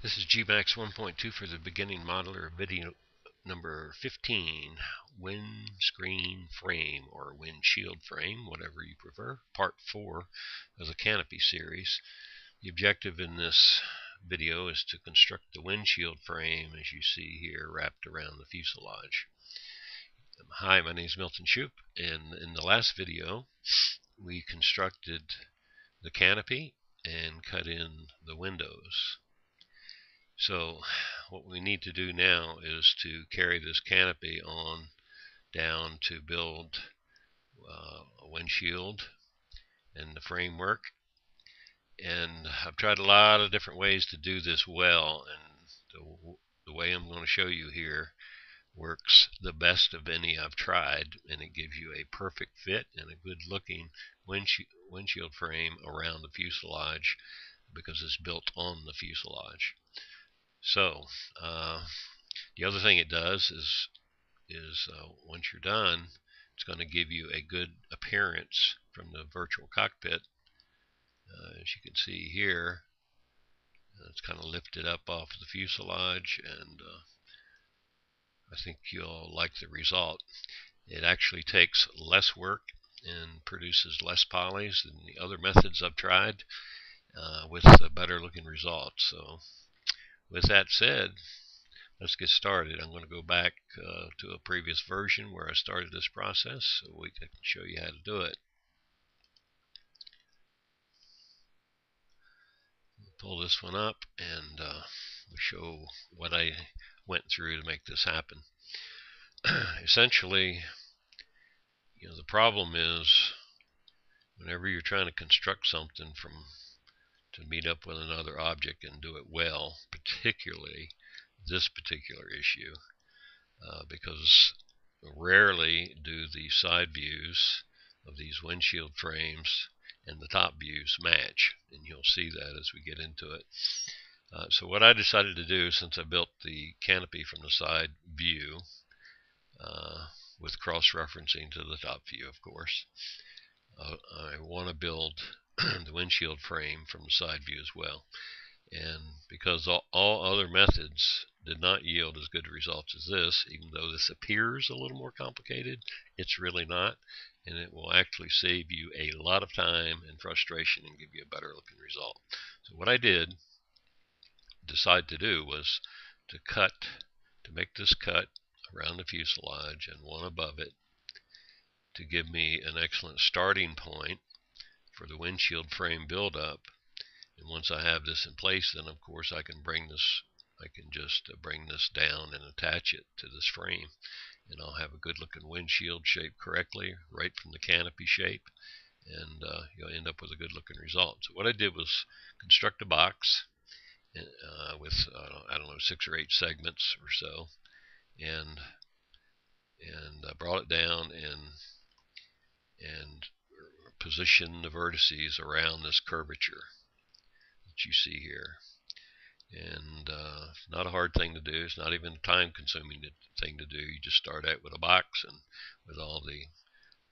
This is Gmax 1.2 for the beginning modeler video number 15, windscreen frame or windshield frame, whatever you prefer, part 4 of the Canopy series. The objective in this video is to construct the windshield frame as you see here wrapped around the fuselage. Hi, my name is Milton Shupe, and in the last video we constructed the canopy and cut in the windows. So what we need to do now is to carry this canopy on down to build a windshield and the framework. And I've tried a lot of different ways to do this well, and the way I'm going to show you here works the best of any I've tried, and it gives you a perfect fit and a good looking windshield frame around the fuselage because it's built on the fuselage. So the other thing it does is once you're done, it's going to give you a good appearance from the virtual cockpit. As you can see here, it's kind of lifted up off the fuselage, and I think you'll like the result. It actually takes less work and produces less polys than the other methods I've tried with a better looking result. So with that said, let's get started. I'm going to go back to a previous version where I started this process so we can show you how to do it. Pull this one up and show what I went through to make this happen. Essentially, the problem is whenever you're trying to construct something to meet up with another object and do it well, particularly this particular issue, because rarely do the side views of these windshield frames and the top views match, and you'll see that as we get into it. So what I decided to do, since I built the canopy from the side view with cross-referencing to the top view, of course, I want to build the windshield frame from the side view as well. And because all other methods did not yield as good results as this, even though this appears a little more complicated, it's really not, and it will actually save you a lot of time and frustration and give you a better looking result. So what I decide to do was to make this cut around the fuselage and one above it to give me an excellent starting point for the windshield frame buildup. And once I have this in place, then of course I can just bring this down and attach it to this frame, and I'll have a good looking windshield shaped correctly right from the canopy shape, and you'll end up with a good looking result. So what I did was construct a box with I don't know, 6 or 8 segments or so, and I brought it down and position the vertices around this curvature that you see here. And not a hard thing to do. It's not even a time consuming thing to do. You just start out with a box and with all the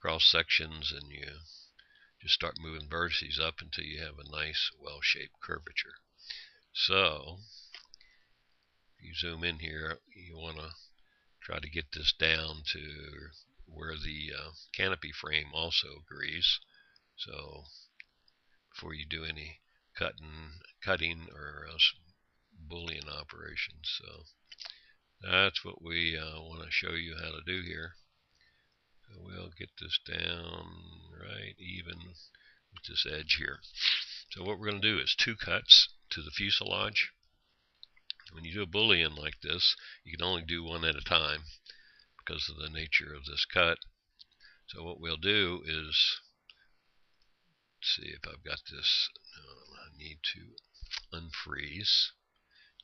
cross sections, and you just start moving vertices up until you have a nice well-shaped curvature. So if you zoom in here, you want to try to get this down to where the canopy frame also agrees. So before you do any cutting or Boolean operations. So that's what we want to show you how to do here. So we'll get this down right even with this edge here. So what we're going to do is 2 cuts to the fuselage. When you do a Boolean like this, you can only do one at a time because of the nature of this cut. So what we'll do is, let's see if I've got this. I need to unfreeze.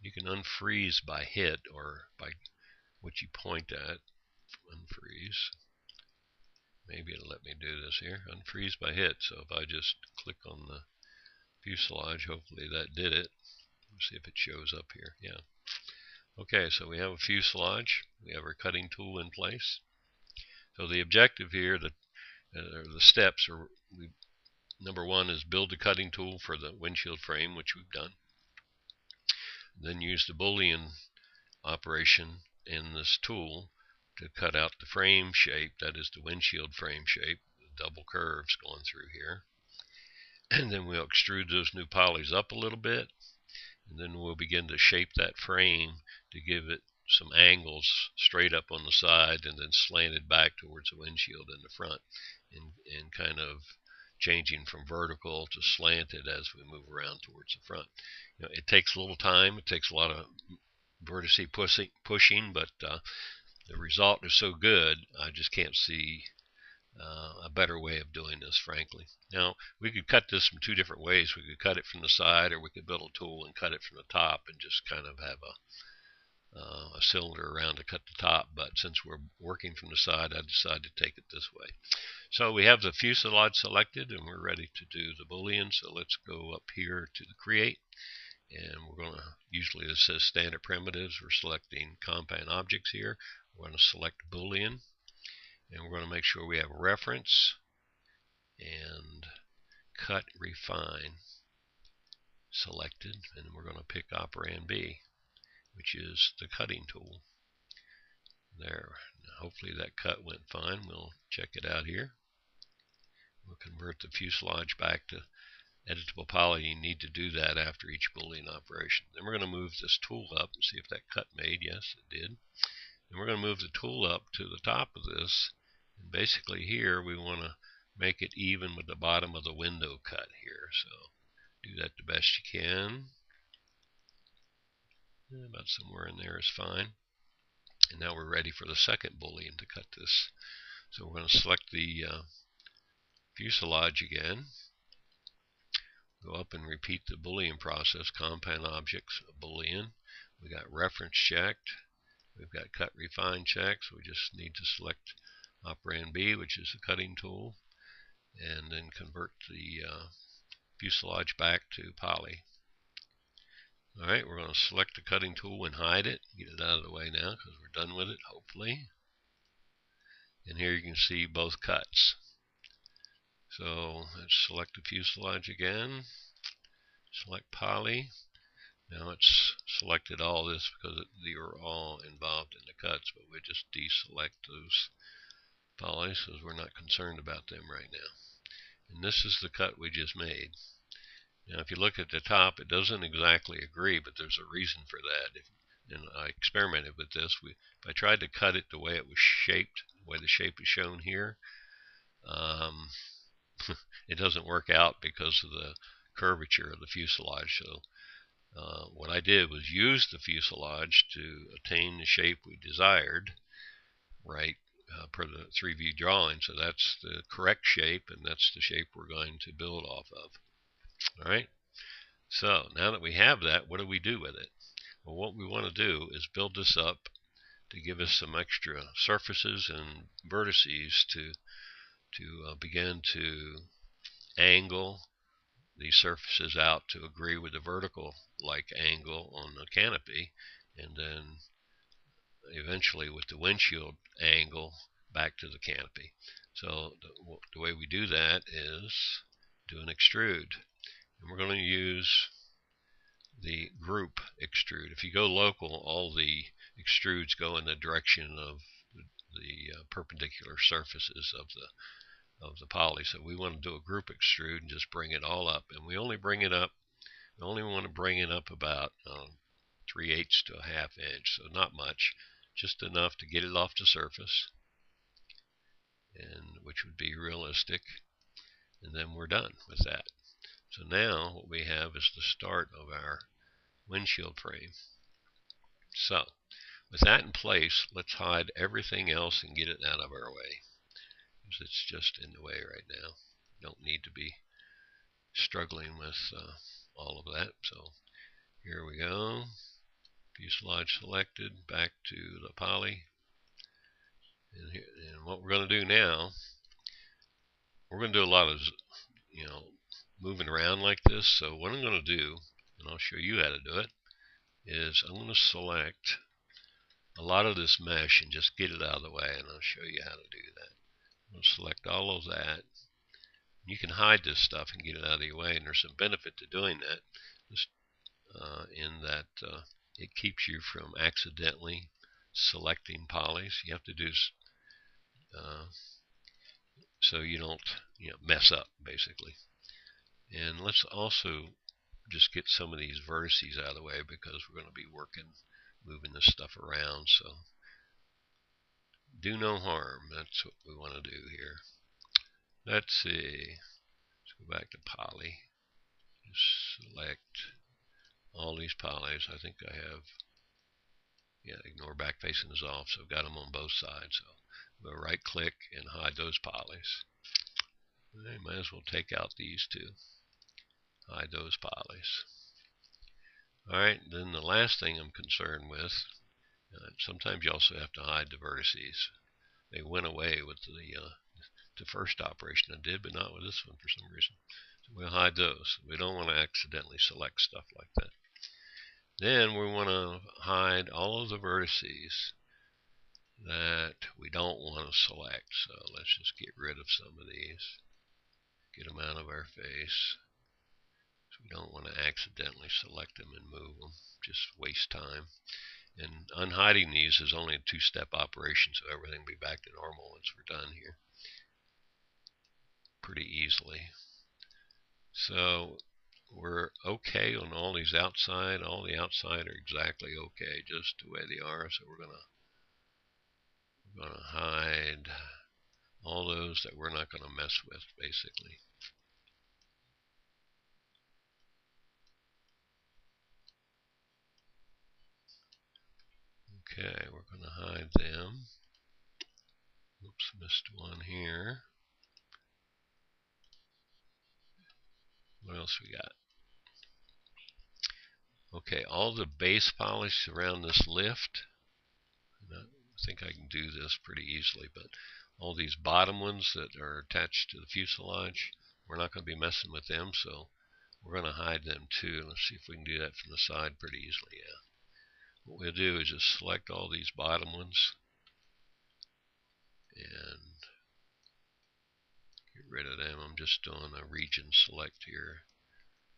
You can unfreeze by hit or by what you point at. Unfreeze. Maybe it'll let me do this here. Unfreeze by hit. So if I just click on the fuselage, hopefully that did it. Let's see if it shows up here. Yeah. Okay, so we have a fuselage. We have our cutting tool in place. So the objective here, the steps are, number 1 is build the cutting tool for the windshield frame, which we've done. then use the Boolean operation in this tool to cut out the frame shape, that is the windshield frame shape, the double curves going through here. And then we'll extrude those new polys up a little bit, and then we'll begin to shape that frame to give it some angles straight up on the side and then slanted back towards the windshield in the front, and kind of changing from vertical to slanted as we move around towards the front. It takes a little time, it takes a lot of vertex pushing, but the result is so good, I just can't see a better way of doing this, frankly. Now, we could cut this from two different ways. We could cut it from the side, or we could build a tool and cut it from the top and just kind of have a cylinder around to cut the top. But since we're working from the side, I decided to take it this way. So we have the fuselage selected, and we're ready to do the Boolean. So let's go up here to the Create. And we're going to, usually this says standard primitives, we're selecting compound objects here. We're going to select Boolean, and we're going to make sure we have reference and cut refine selected, and we're going to pick operand B, which is the cutting tool. There, hopefully that cut went fine. We'll check it out here. We'll convert the fuselage back to editable poly. You need to do that after each Boolean operation. Then we're going to move this tool up and see if that cut made. Yes, it did. And we're going to move the tool up to the top of this. And basically here we want to make it even with the bottom of the window cut here. So do that the best you can. About somewhere in there is fine. And now we're ready for the second Boolean to cut this. So we're going to select the fuselage again. Go up and repeat the Boolean process, compound objects, Boolean. We got reference checked. We've got cut refine checked. So we just need to select operand B, which is the cutting tool, and then convert the fuselage back to poly. Alright, we're going to select the cutting tool and hide it. Get it out of the way now because we're done with it, hopefully. And here you can see both cuts. So let's select the fuselage again. Select poly. Now it's selected all this because they were all involved in the cuts, but we just deselect those polys because we're not concerned about them right now. And this is the cut we just made. Now if you look at the top, it doesn't exactly agree, but there's a reason for that. And I experimented with this. If I tried to cut it the way it was shaped, the way the shape is shown here, it doesn't work out because of the curvature of the fuselage. So what I did was use the fuselage to attain the shape we desired, right, per the 3-view drawing. So that's the correct shape, and that's the shape we're going to build off of. All right. So now that we have that, what do we do with it? Well, what we want to do is build this up to give us some extra surfaces and vertices to begin to angle these surfaces out to agree with the vertical like angle on the canopy, and then eventually with the windshield angle back to the canopy. So the way we do that is do an extrude, and we're going to use the group extrude. If you go local, all the extrudes go in the direction of the perpendicular surfaces of the poly. So we want to do a group extrude and just bring it all up, and we only want to bring it up about 3/8 to a 1/2 inch, so not much, just enough to get it off the surface, and which would be realistic, and then we're done with that. So now what we have is the start of our windshield frame. So with that in place, let's hide everything else and get it out of our way, because it's just in the way right now. Don't need to be struggling with all of that. So here we go. Fuselage selected, back to the poly. And what we're going to do now, we're going to do a lot of, moving around like this. So what I'm going to do, and I'll show you how to do it, is I'm going to select a lot of this mesh and just get it out of the way, and I'll show you how to do that. I'm going to select all of that. You can hide this stuff and get it out of your way, and there's some benefit to doing that. Just in that it keeps you from accidentally selecting polys. You have to do so you don't mess up, basically. And let's also just get some of these vertices out of the way, because we're going to be moving this stuff around. So do no harm. That's what we want to do here. Let's see. Let's go back to poly. Just select all these polys. I think I have, ignore back facing is off, so I've got them on both sides. So I'm going to right click and hide those polys. I might as well take out these two. Hide those polys. Alright, then the last thing I'm concerned with, sometimes you also have to hide the vertices. They went away with the first operation I did, but not with this one for some reason. So we'll hide those. We don't want to accidentally select stuff like that. Then we want to hide all of the vertices that we don't want to select. So let's just get rid of some of these. Get them out of our face. So we don't want to accidentally select them and move them. Just waste time. And unhiding these is only a two-step operation, so everything will be back to normal once we're done here. Pretty easily. So we're okay on all these outside. All the outside are exactly okay, just the way they are. So we're gonna hide all those that we're not gonna mess with, basically. Okay, we're gonna hide them. Oops, missed one here. What else we got? Okay, all the base polish around this lift. I think I can do this pretty easily, but all these bottom ones that are attached to the fuselage, we're not going to be messing with them, so we're going to hide them too. Let's see if we can do that from the side pretty easily. Yeah. What we'll do is just select all these bottom ones and get rid of them. I'm just doing a region select here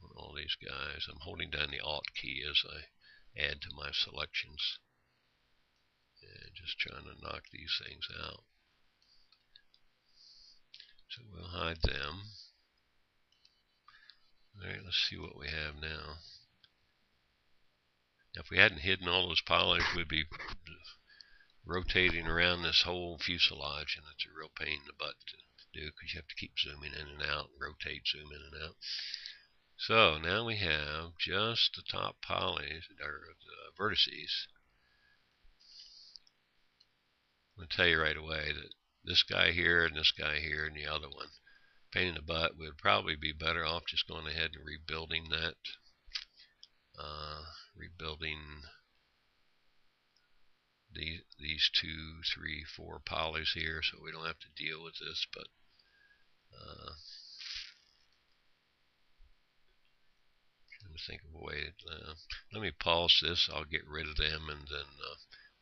on all these guys. I'm holding down the Alt key as I add to my selections. And just trying to knock these things out. So we'll hide them. Alright, let's see what we have now. Now, if we hadn't hidden all those polys, we'd be rotating around this whole fuselage, and it's a real pain in the butt to do, because you have to keep zooming in and out, rotate, zoom in and out. So now we have just the top polys, or the vertices. I'm going to tell you right away that this guy here and this guy here and the other one, pain in the butt, would probably be better off just going ahead and rebuilding that. Rebuilding these 2, 3, 4 polys here, so we don't have to deal with this. But trying to think of a way. Let me pause this. I'll get rid of them, and then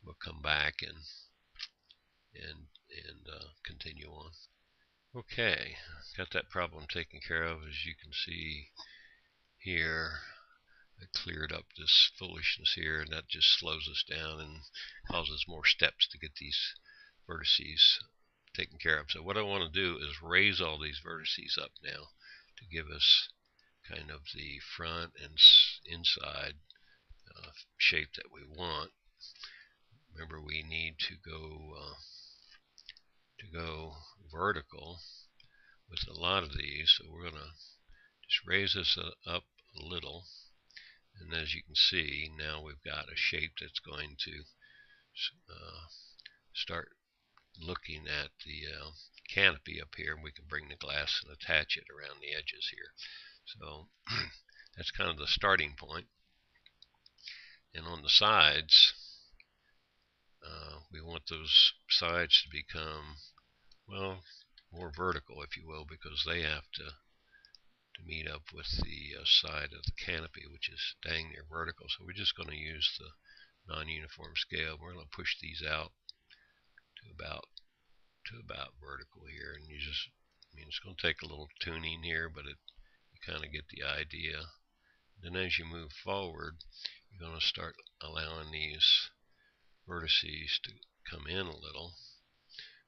we'll come back and continue on. Okay, got that problem taken care of. As you can see here, I cleared up this foolishness here, and that just slows us down and causes more steps to get these vertices taken care of. So what I want to do is raise all these vertices up now to give us kind of the front and inside shape that we want. Remember, we need to go vertical with a lot of these, so we're going to just raise this up a little. And as you can see, now we've got a shape that's going to start looking at the canopy up here, and we can bring the glass and attach it around the edges here. So that's kind of the starting point. And on the sides, we want those sides to become, well, more vertical, if you will, because they have to meet up with the side of the canopy, which is dang near vertical. So we're just going to use the non-uniform scale. We're going to push these out to about vertical here, and you just, I mean, it's going to take a little tuning here, but you kind of get the idea. Then as you move forward, you're going to start allowing these vertices to come in a little,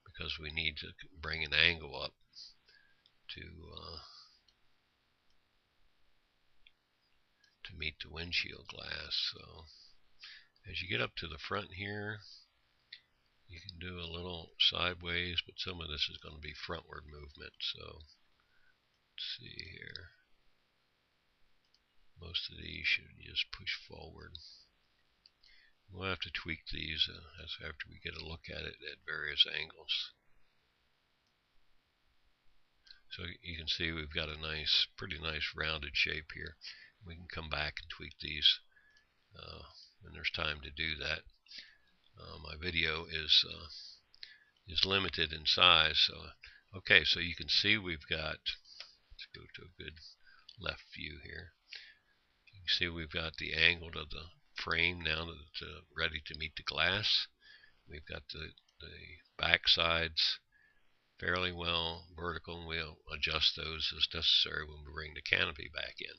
because we need to bring an angle up to meet the windshield glass. So as you get up to the front here, you can do a little sideways, but some of this is going to be frontward movement. So let's see here. Most of these should just push forward. We'll have to tweak these after we get a look at it at various angles. So you can see we've got a pretty nice rounded shape here. We can come back and tweak these when there's time to do that. My video is limited in size, so okay. So you can see we've got. Let's go to a good left view here. You can see we've got the angle of the frame now that it's ready to meet the glass. We've got the back sides fairly well vertical, and we'll adjust those as necessary when we bring the canopy back in.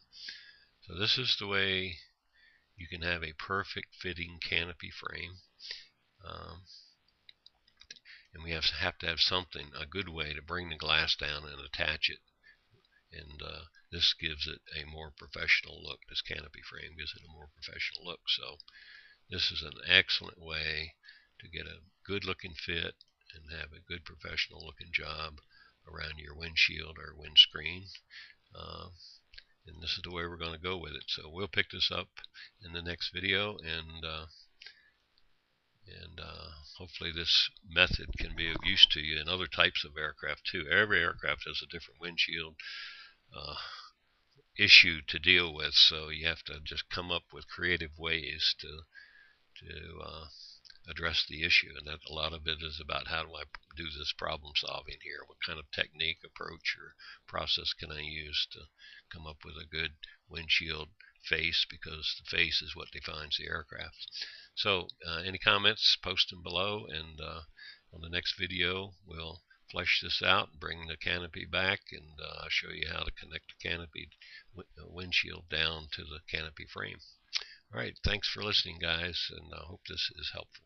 So this is the way you can have a perfect fitting canopy frame. And we have to have something, a good way to bring the glass down and attach it. And this gives it a more professional look. This canopy frame gives it a more professional look. So this is an excellent way to get a good looking fit and have a good professional looking job around your windshield or windscreen. And this is the way we're going to go with it. So we'll pick this up in the next video, and hopefully this method can be of use to you in other types of aircraft too. Every aircraft has a different windshield issue to deal with, so you have to just come up with creative ways to address the issue. And that a lot of it is about, how do I do this problem solving here? What kind of technique, approach, or process can I use to come up with a good windshield face, because the face is what defines the aircraft. So any comments, post them below, and on the next video we'll flesh this out, bring the canopy back, and show you how to connect the canopy windshield down to the canopy frame. Alright, thanks for listening, guys, and I hope this is helpful.